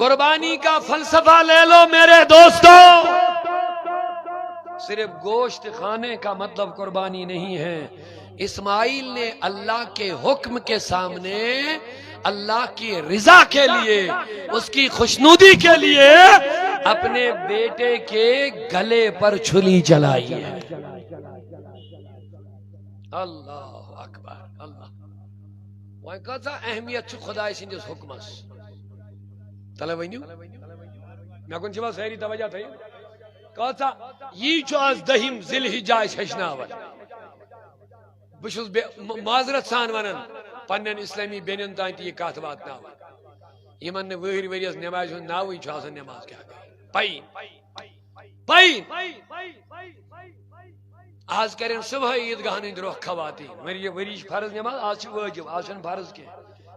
قربانی کا فلسفہ لے لو میرے دوستو، صرف گوشت کھانے کا مطلب قربانی نہیں ہے۔ اسماعیل نے اللہ کے حکم کے سامنے اللہ کی رضا کے لیے، اس کی خوشنودی کے لیے اپنے بیٹے کے گلے پر چھری چلائی ہے۔ اللہ اکبر اللہ، وہ کہتا اہمیت چھ خدا سندس حکمس تلے ونیو مے کن چھ ساری توجہ تھے کہتا یہ چھ آز دہم ذی الحجہ ہچناون۔ بہس معذرت سان ونان پنن اسلامی بینن تان یہ کت واتناون، یمن نے وہر ؤریس نماز ہند ناوی چھ آسان نماز کیا گئی پین آج کریں صبح عیدگاہن ہند رخ خواتین وریچ فرض نماز آج واجب، آج چھ فرض کی،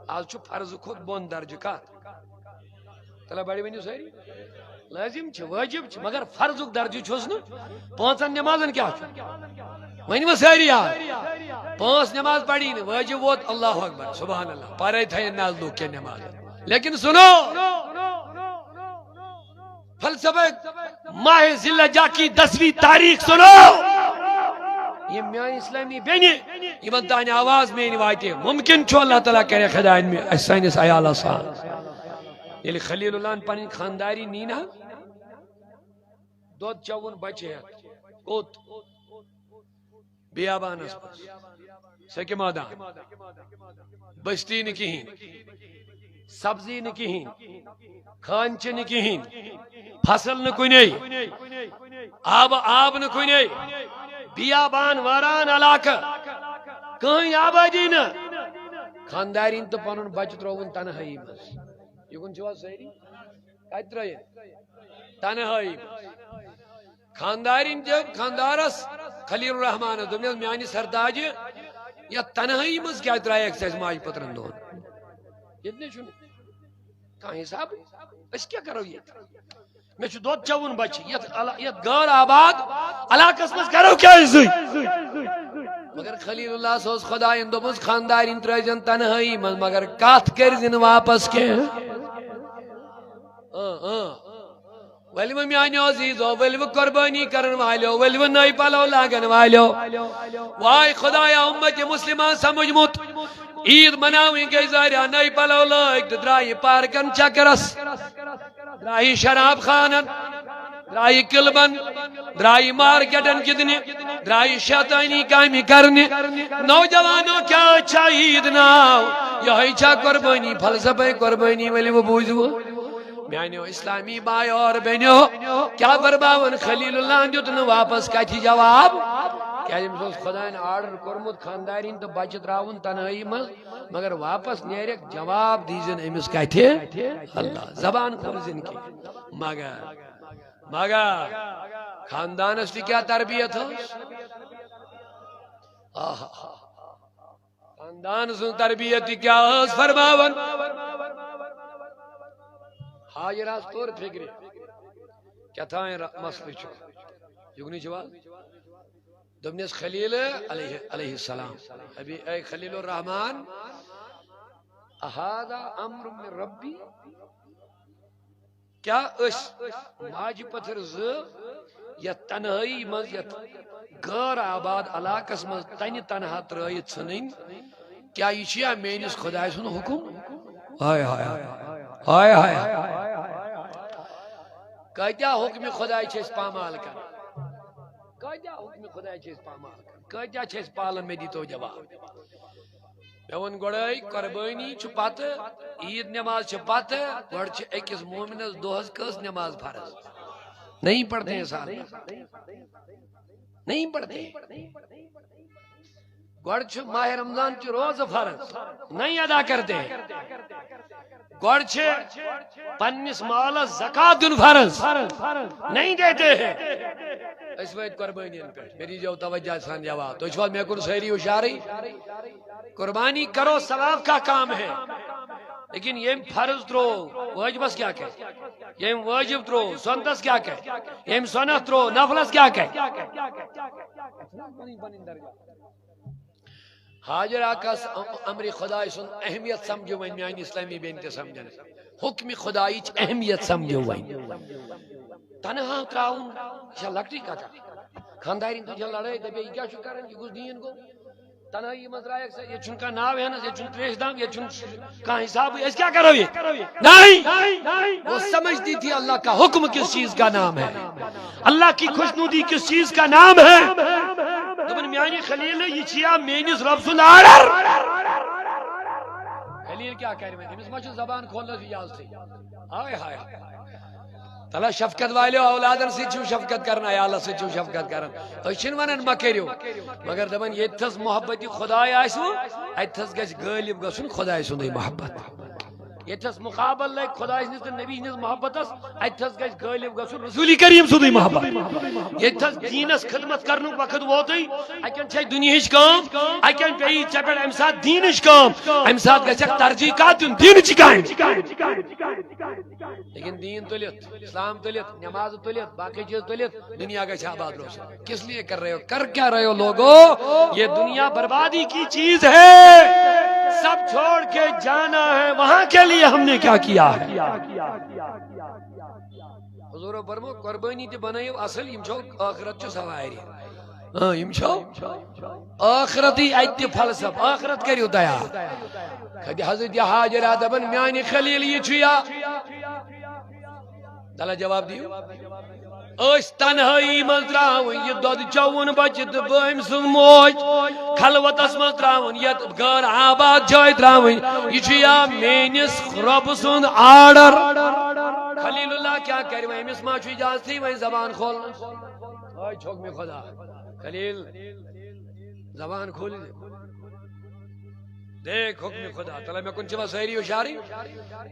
آج چھ فرض خود بون درجہ کت تلا بڑی ونیو ساری لازم چھ واجب چھ مگر فرض درجہ چھس نا پانچن نمازن کیا ونیو ساری پانچ نماز پڑھی نا واجب ووت اللہ اکبر سبحان اللہ پارے تھے ناز لوگ کے نماز، لیکن سنو فلسفہ ماہ ذی الحجہ کی 10ویں تاریخ سنو، یہ میان اسلامی بینی یمن تان آواز میں واتے ممکن چھو اللہ تعالیٰ کرے خدائن میں سانس عیال آسان یلی خلیل اللہ پنن خانداری نینا دود چون بچے کوت بیابانس سکے مادان بستی نہ کہین سبزی نہ کہین کھانچہ نہ کہین فصل نہ کنے آب نہ کنے بیابان واران علاقہ کہیں آبادی نہ خاندارین تو پنن بچ ترون تنہائی مز یہ کن چھوا سہری کت ترائے تنہائی خاندارین جب خاندارس خلیل الرحمان دنیا میانی سرداج یا تنہائی مز کیا ترائے ایکسائز ماج پترن دون اتنے چھو کہاں حساب اس کیا کرو یہ میں چھو دو چون بچ یہ غیر آباد علاقہ مز کرو کیا اسے مگر خلیل اللہ سوز خدا اندو مز خاندارین ترائے تنہائی مز مگر کات کر دن واپس کے ولو میانو عزیزو ولو قربانی کرن والو ولو نئی پلو لاگن والو وائی خدایا امت مسلمان سمجھ مت عید مناویں گئی زاریا نئی پلو لاگ درائی پارکن چکرس درائی شراب خانن درائی کلبن درائی مارکیٹن کتنی درائی شیطانی کامی کرنے نوجوانوں کیا اچھا عید ناو یہ اچھا قربانی فلسفہ قربانی ولی وہ بوجھو میانیو اسلامی بائی اور بینیو کیا برباون خلیل اللہ دیتن واپس کا تھی جواب کیا جب سوز خدا نے آرڈر کرمت خاندارین تو بچت راون تنہائی مز مگر واپس نیرک جواب دیزن امس کا تھے اللہ زبان خورزن کی مگر خاندان اس کیا تربیت ہو خاندان سن تربیت کیا فرماون حاجر آس طور فکری کیا تھا مسئلہ چھو یگنی جواب دمنیس خلیل علیہ السلام ابھی اے خلیل الرحمن احادا امر من ربی کیا اس ماج پتھر یا تنہائی مز یا غیر آباد علاقس مز تنی تنہا ترائیت سنین کیا یہ چیا مینس خدای سن حکم آئے آئے آئے کتیا حکم خدای چھس پامال کر کتیا حکم خدای چھس پامال کر کتیا چھس پالن میں دیتو جواب میون گوڑائی قربانی چھ پات عید نماز چھ پات گوڑ چھ ایکس مومنس دوہز کس نماز فرض نہیں پڑھتے ہیں سال نہیں پڑھتے گوڑ چھ ماہ رمضان چھ روز فرض نہیں ادا کرتے گوڑ چھ پنس مال زکاة دن فرض نہیں دیتے ہیں اس وقت قربانی میری جو توجہ سان جواب تو اس وقت میں کن سہری اشاری قربانی کرو ثواب کا کام ہے لیکن یہ فرض ترو واجبس کیا کہ یہ واجب ترو سنتس کیا کہ یہ سنت ترو نفلس کیا کہ حاجر آقا امر خدا سن اہمیت سمجھو میں میانی اسلامی بینتے سمجھنے حکم خدائی اہمیت سمجھو وین تنہا تراؤن یہ لکٹی کتا خاندارین تجھے لڑائی دبے یہ کیا کرن یہ گوش دین کو تنہائی مزرائے یہ چھن کا ناو ہے نا یہ چھن تریش دام یہ چھن کا حساب ہے اس کیا کرو یہ نہیں وہ سمجھتی تھی اللہ کا حکم کس چیز کا نام ہے اللہ کی خوشنودی کس چیز کا نام ہے دبن میانی خلیل یہ چیا مینس رب سن آرر خلیل کیا کہہ رہے ہیں امس مچ زبان کھولنا سی یاز تھی ہائے ہائے تلا شفقت والے اولادن سے چھو شفقت کرنا یا اللہ سے چھو شفقت کرنا اشن ونن مکریو مگر دبن یہ تھس محبت خدا آسو اتھس گژھِ غالب گژھن خدا سُنٛدٕے محبت یتھس مقابل لگ خدا نس نبی نس محبت اتھس گژھِ غالب گژھن رسول کریم سُنٛدٕے محبت یتھس دینس خدمت کرنُک وقت ووتٕے اکن چھے دنیاہٕچ کٲم اکن پیٚیی ژےٚ پٮ۪ٹھ امہِ ساتہٕ دیٖنٕچ کٲم امہِ ساتہٕ گژھکھ ترجیح کتھ دیُن دیٖنٕچ کامہِ لیکن دین تلت اسلام تلت نماز تلت باقی چیز تلت دنیا کا آباد روشن کس لیے کر رہے ہو کر کیا رہے ہو لوگوں یہ دنیا بربادی کی چیز ہے سب چھوڑ کے جانا ہے وہاں کے لیے ہم نے کیا کیا ہے حضور فرمو قربانی تے بنائیو اصل یم چھو آخرت چو سواری یم چھو آخرتی ایتی فلسف آخرت کریو دیا حضرت حاجرہ دبن میانی خلیل یہ چھیا دلہ جواب دیو اس تنہائی مزراون یہ دود چون بچت بہم سن موج خلوت اس مزراون یہ غیر آباد جائے دراون یہ چھیا مینس رب سن آرڈر خلیل اللہ کیا کہہ رہے ہیں امس ما چھو اجازت تھی وہیں زبان کھول آئی چھوک میں خدا خلیل زبان کھول دیکھ حکم خدا تعالی میں کن چوا سہری و شاری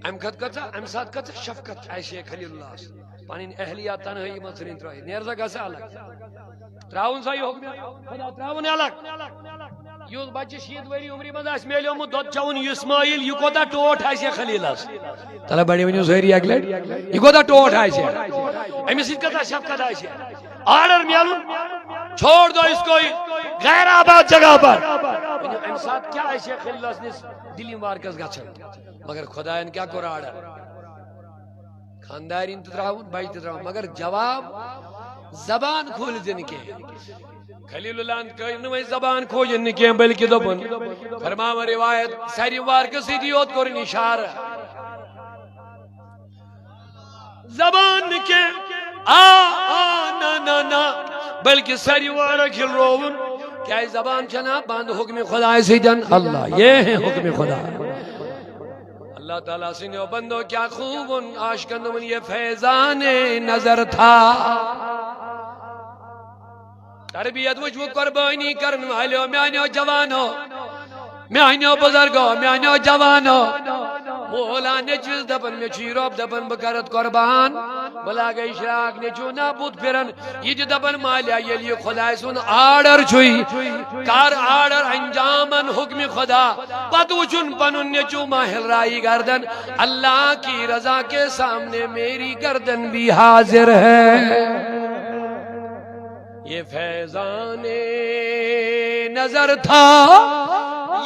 ام خط کتا ام ساتھ کتا شفقت عائشہ خلیل اللہ پانین اہلیات تنہائی مصرین ترائی نیرزا کسا الگ تراؤن سا یہ حکم خدا تراؤن الگ یوز بچے شید ویری عمری مند اس میلیوں مو دود چون اسماعیل یہ کوتا ٹوٹ عائشہ خلیل اللہ تعالی بڑی ونیو سہری اگلٹ یہ کوتا ٹوٹ عائشہ امی سید کتا شفقت عائشہ آرڈر میالون چھوڑ دو اس کو غیر آباد جگہ پر انسان کیا ایسے خلیل اللہ نے دلی مارکز گاچھن مگر خدا ان کیا کو راڑا خاندارین تراؤن بائی تراؤن مگر جواب زبان کھول دن کے خلیل اللہ نے کہا انہوں زبان کھول کے بلکہ دوپن فرماما روایت ساری مارکز سیدیوت کو اشارہ زبان کے نا بلکہ ساری وارہ کھل روون کیا زبان چنا بند حکم خدا سے جن اللہ یہ ہے حکم خدا اللہ تعالیٰ سے نیو بندو کیا خوب ان عاشقن یہ فیضان نظر تھا تربیت مجھو قربانی کرن والو میانیو جوانو میانیو بزرگو میانیو جوانو مولا نچوز دبن میں چیروب دبن بکرت قربان بلا گئی شراک نچو نابود پھرن یہ جو دبن مالیا یہ لیے خدا سن آرڈر چھوئی کار آرڈر انجامن حکم خدا پتو چن پنن نچو ماہل رائی گردن اللہ کی رضا کے سامنے میری گردن بھی حاضر ہے یہ فیضان نظر تھا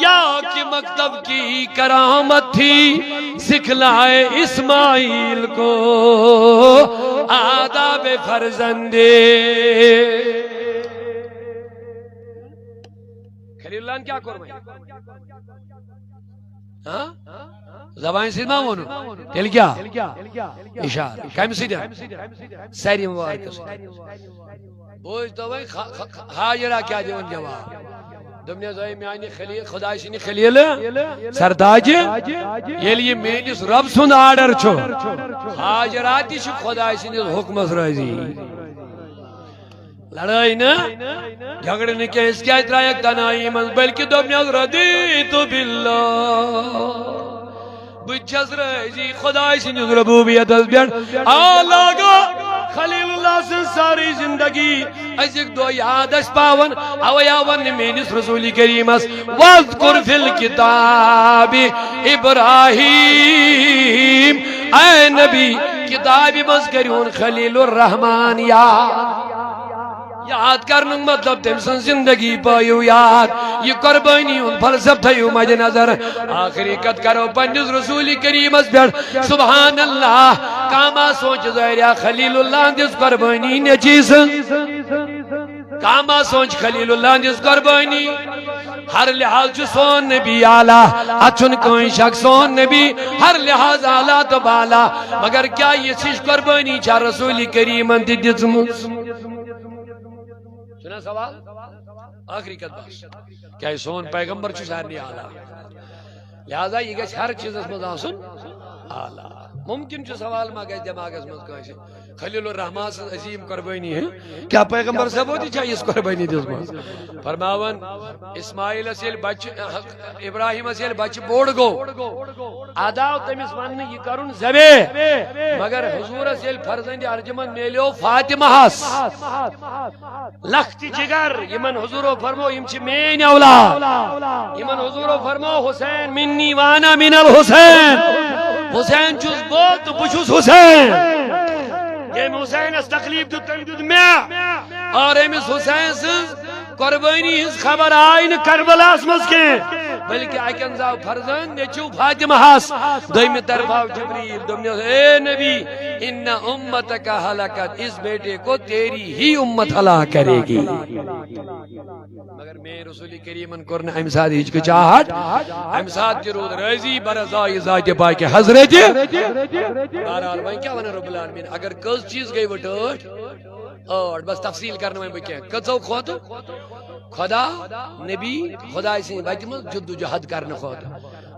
یا کہ مکتب کی کرامت تھی سکھلائے اسماعیل کو آداب فرزندے خلیل اللہ نے کیا کروائی زبان سید مامونو تیل کیا اشارہ کم سیدھا سیری مبارک بوجھ تو بھائی حاجرہ کیا دیون جواب دمنے زائی میانی خلیل خدای سنی خلیل سرداج یہ لیے مینس رب سن آرڈر چھو حاجراتی چھو خدای سنی حکمت رازی لڑائی نا جھگڑنے کے اس کیا اترا یک تنائی من بلکہ دمنے ردیت باللہ بچھس رازی خدای سنی ربوبیت از بیان آلاگا خلیل اللہ سے ساری زندگی ایک دو یاد اس پاون او یاون مینس رسول کریم اس وذکر فی الکتاب ابراہیم اے نبی کتاب مذکرون خلیل الرحمن یا یاد کرنے مطلب تم سن زندگی پایو یاد یہ قربانی ان فلسف تھیو مد نظر آخری قد کرو پنجز رسول کریم پر سبحان اللہ کاما سوچ ظاہریا خلیل اللہ دس قربانی نچیس کاما سوچ خلیل اللہ دس قربانی ہر لحاظ جو سون نبی آلہ اچھن کوئی شخص سون نبی ہر لحاظ آلہ تو بالا مگر کیا یہ سش قربانی چاہ رسول کریم انتی دسمس سنا سوال آخری قد باس کیا یہ سون پیغمبر چو سارنی آلہ لہذا یہ گئے ہر چیز اس مزا سن آلہ ممکن چو سوال ما گئے دماغ اس مز کوئی خلیل الرحمن سے عظیم قربانی ہے کیا پیغمبر صاحب ہوتی چاہیے اس قربانی دیس مز فرماون اسماعیل اسیل بچ ابراہیم اسیل بچ بوڑ گو آداو تمیس ماننے یہ کرن زبے مگر حضور اسیل فرزند ارجمن میلیو فاطمہ ہاس لخت جگر یمن حضور فرمو یمچ مین اولا یمن حضور فرمو حسین منی وانا من الحسین حسین چوز بہت بچوز حسین یہ حسین اس تقلیب دو تنگد میں اور امیس حسین سز قربانی ہز خبر آئین کربلا اسمس کے بلکہ اکن زاو فرزن نیچو فاطمہ ہاس دوئی طرفاو جبریل دومنے اے نبی ان امت کا حلقت اس بیٹے کو تیری ہی امت حلا کرے گی مگر میں رسول کریمن کرنا امساد ہجک چاہت امساد جرود رضی برزائی ذات پاک حضرت بہرحال وہیں کیا ونا رب العالمین اگر کس چیز گئی وٹوٹ اور بس تفصیل کرنے میں بکیں کتو خود خدا نبی خدا اسی وقت میں جد و جہد کرنے خود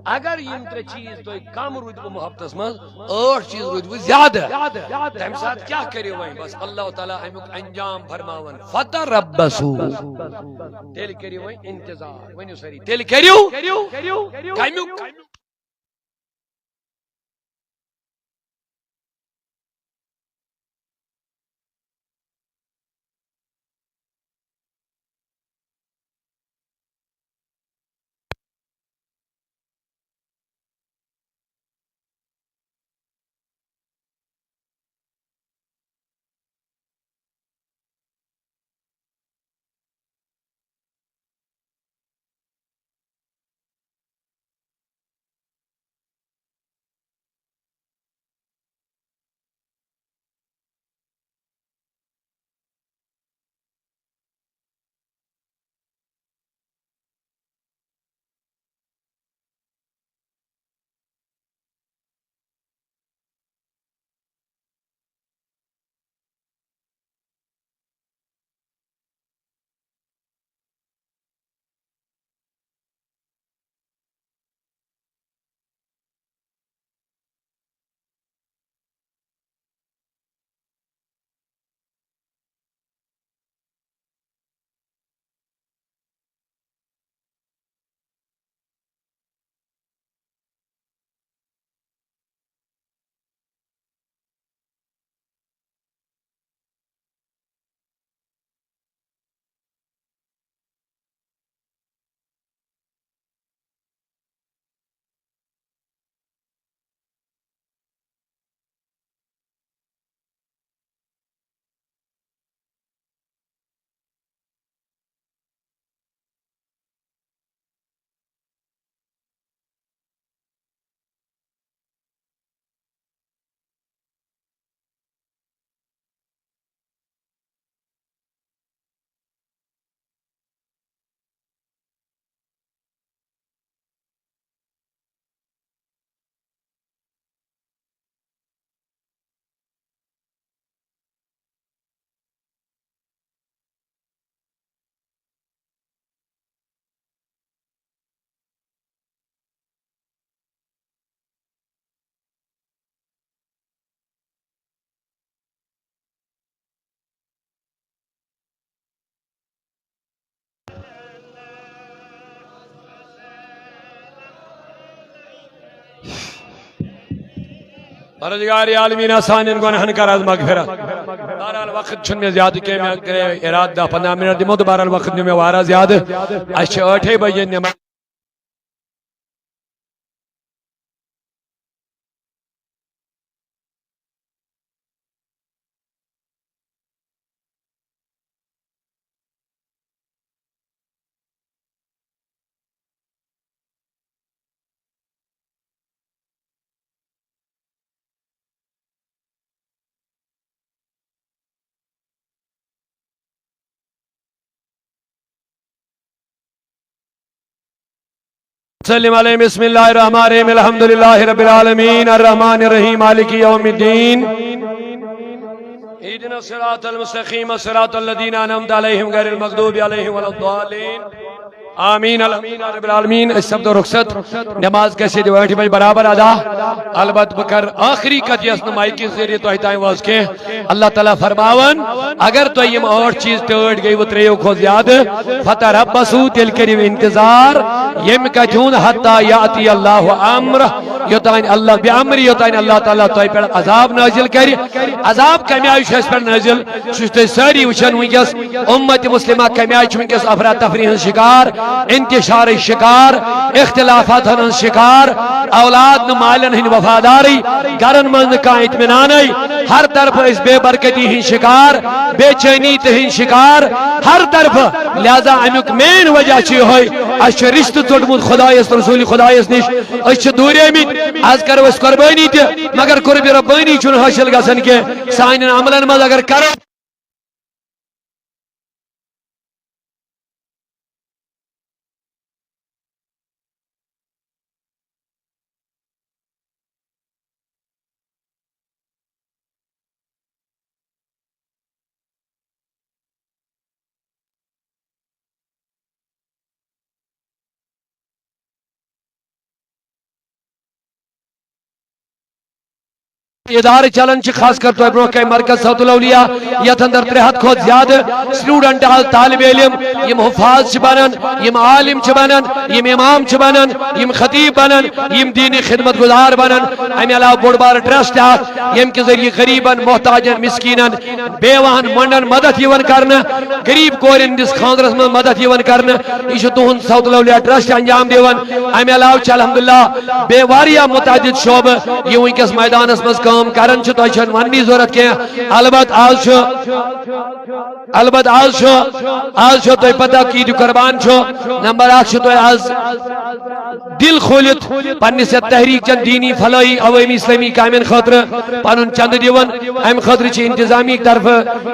اگر یہ انتر چیز تو ایک کام روید کو محبت میں اور چیز روید کو زیادہ تم ساتھ کیا کرے ہوئے بس اللہ تعالیٰ امک انجام فرماون فتربسو تیل کری ہوئے انتظار ونیو سری تیل کریو کائمیو پروردگار عالمین آسانین گناہن کر از مغفرت بہرحال وقت چھن میں زیادہ کہ میں ارادہ 15 منٹ دیمو تو بہرحال وقت میں وارا زیادہ اچھے 8 بجے سلم علیہ بسم اللہ الرحمن الرحیم الحمدللہ رب العالمین الرحمن الرحیم مالک یوم الدین اهدنا الصراط المستقیم صراط الذین انعمت علیہم غیر المغضوب علیہم ولا الضالین آمین آمین رب العالمین. اس سب رخصت نماز کیسے جو 8 بجے برابر ادا البت بکر آخری کت یس نمائی کے ذریعے تو ہتائیں واز کے اللہ تعالیٰ فرماون اگر تو یہ اور چیز ٹوٹ گئی وہ تریو کو زیادہ فتربصوا تل کریم انتظار یم کا جون حتی یاتی اللہ امر یوتائن اللہ بامر یوتائن اللہ تعالیٰ تو پر عذاب نازل کری. عذاب کمی آئی اس پر نازل ششت ساری وچن ونکس امت مسلمہ کمی آئی ونکس افراتفریح شکار انتشار شکار اختلافات ہن شکار اولاد مالن ہن وفاداری گرن من کا اطمینان ہر طرف اس بے برکتی ہن شکار بے چینی ہن شکار ہر طرف. لہذا امیک مین وجہ چی ہوئی اس رشتہ ٹوٹمت خدایس رسول خدایس نش اس دور آمت آز کرو اس قربانی تہ مگر قرب ربانی چون حاصل گژھن کے سانن عملن مز اگر کرو ادارے چلن خاص کر تو برو مرکز صوت الاولیاء یت اندر 300 کھت زیادہ سٹوڈنٹ طالب علم یم حفاظ بنن یم عالم بنن یم امام بنن یم خطیب بنن یم دینی خدمت گزار بنن. امہ علاوہ بوڑ بار ٹرسٹ یم کے ذریعے غریبن محتاجن مسکینن بیوہن منڈن مدد یون کرنا غریب کورن دس خاندرس من مدد یون کرنا یہ تہند صوت الاولیاء ٹرسٹ انجام دیون. امہ علاوہ الحمدللہ بے واریاہ متعدد شعبہ یہ ونکس میدانس مز کرن چھ تو چھن وننی ضرورت کی البت آز چھو تو پتہ کی جو قربان چھو نمبر 1 چھو تو آز دل کھولت پنہ سے تحریک چند دینی فلائی عوامی اسلامی کامین خاطر پنن چند دیون ام خاطر چھ انتظامی طرف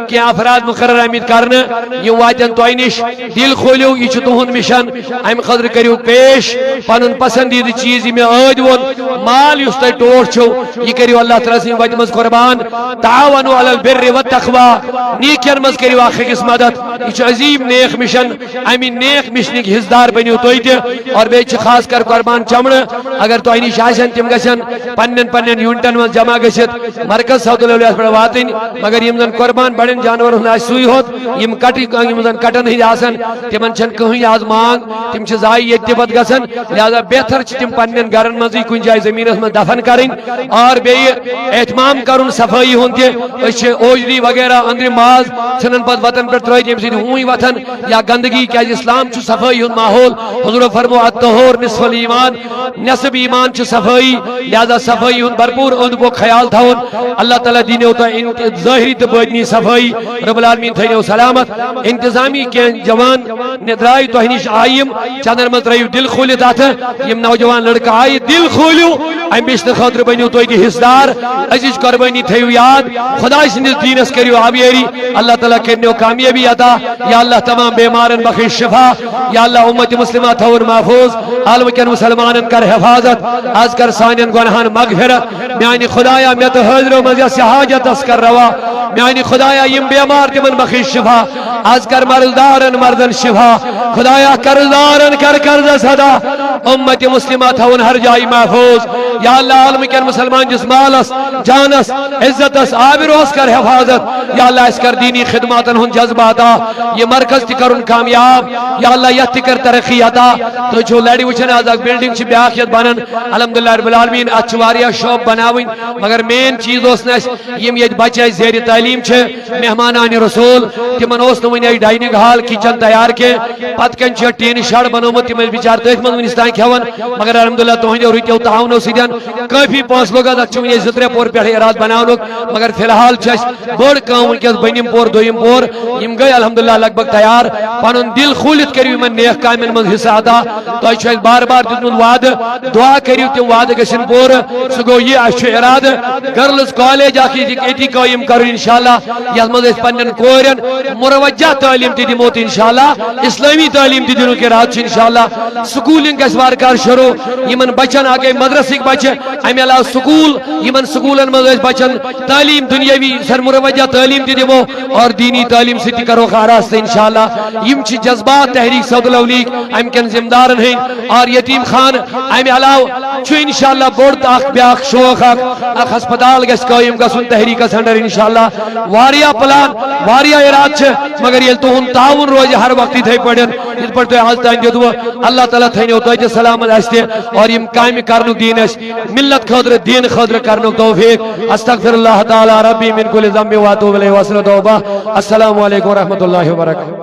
کی افراد مقرر آمد کرنے یہ واتن تو نش دل کھولیو یہ چھ تہند مشن ام خاطر کریو پیش پنن پسندیدہ چیز میں عید ون مال یس تہ ٹوٹ چھو یہ کریو اللہ تعالی سن وجہ مز قربان تعاونوا علی البر والتقوى نیکین مز کریو آخر کس مدد یہ عظیم نیک مشن امی نیک مشن کی حصدار بنیو تو اور بیچ خاص کر قربان چمڑ اگر تو اینی شاشن تم گشن پنن یونٹن من جمع گشت مرکز صوت الاولیاء پر واتن مگر یم زن قربان بڑن جانور ہن سوئی ہوت یم کٹی یم زن کٹن ہی آسن تمن چھن کہیں آز مانگ تم چھ زائی یتبت گسن لہذا بہتر چھ تم پنن گرن مزی کن جائے زمینس من دفن کرن اور بے اہتمام کرن صفائی ہون تے اس اوجری وغیرہ اندر ماز چھنن پت وطن پر ترائے یم سید ہوئی وطن یا گندگی کہ اسلام چھ صفائی ہون ماحول حضور فرمو الطہور نصف الایمان نصف ایمان چھ صفائی لہذا صفائی ہون بھرپور اند بو خیال تھاون اللہ تعالی دینے ہوتا ظاہری تو باطنی صفائی رب العالمین تھینے سلامت انتظامی کے جوان ندرائی تو ہنیش آئیم چاندر مت رہیو دل کھولی داتا یم نوجوان لڑکا آئی دل کھولیو ایم بیشتر خاطر بنیو تو ایک حصدار عزیز قربانی تھیو یاد خدا اس دینس کریو آبیری اللہ تعالیٰ کرنے کامیابی عطا یا اللہ تمام بیمارن بخش شفا یا اللہ امت مسلمہ تھور محفوظ عالم کن مسلمانن کر حفاظت از کر سانین گناہان مغفرت میانی خدایا میں تو حضر و مزیس حاجت اس کر روا میانی خدایا یم بیمار تمن بخش شفا از کر مرزدارن مردن شفا خدایا کرزدارن کر کرز صدا امت مسلمہ تھون ہر جائی محفوظ یا اللہ عالم کن مسلمان جس مالس جانس عزتس آبروس کر حفاظت یا اللہ اس کر دینی خدماتن ہن جذباتا یہ مرکز تی کرن کامیاب یا اللہ یہ کر ترقی عطا تو جو لڑی وچن آز اک بلڈنگ چھ بیاخیت بنن الحمدللہ رب العالمین اچھ واریا شوب بناوین مگر مین چیز اس نش یم یہ بچے زیر تعلیم چھ مہمانان رسول تمن اس نمین ای ڈائننگ ہال کچن تیار کے پت کن چھ ٹین شڑ بنومت تم بیچار تیت من ونستان کھون مگر الحمدللہ تو ہن روتیو تعاون سیدن کافی پانچ لوگ اچھ یہ زتر ترے پور پہ اراد بناونک مگر فی الحال بڑ کام ونکس بنیم پور دویم پور یم گئی الحمدللہ لگ بھگ تیار پن دل کھولت کرو ان نیک کامن من حصہ ادا تہ بار بار دتمت وعد دعا کرو تم وعد گھن پور سہ گو یہ اچھا اراد گرلز کالج اخ یہ قائم کرو انشاءاللہ یتھ مز پنن کورن مروجہ تعلیم تہ دمو انشاءاللہ اسلامی تعلیم تہ دنک اراد انشاءاللہ سکولنگ گھس وار کار شروع یمن بچن آگے مدرسک بچہ امہ علاوہ سکول یمن سکولن مز بچن تعلیم دنیاوی سر مروجہ تعلیم تہ دمو اور دینی تعلیم سے کرو آراستہ انشاءاللہ یم چھ جذبات تحریک سعود الاولیق ام کن ذمہ دارن ہیں اور یتیم خان امہ علاوہ چھ انشاءاللہ بوڑ اخ بیاکھ شوق اخ ہسپتال گھس قائم گژھن تحریکس انڈر انشاءاللہ واریاہ پلان واریاہ اراد چھ مگر یل تہن تعاون روز ہر وقت تھے پڑن یت پر تہ آز تان دیدو اللہ تعالیٰ تھنو تہ سلامت استے اور یم کامہ کرنک دین اس ملت خاطر دین خاطر کرنک توفیق استغفر اللہ تعالی ربی من کل ذنب واتوب الیہ وصلی توبہ السلام علیکم ورحمۃ اللہ وبرکاتہ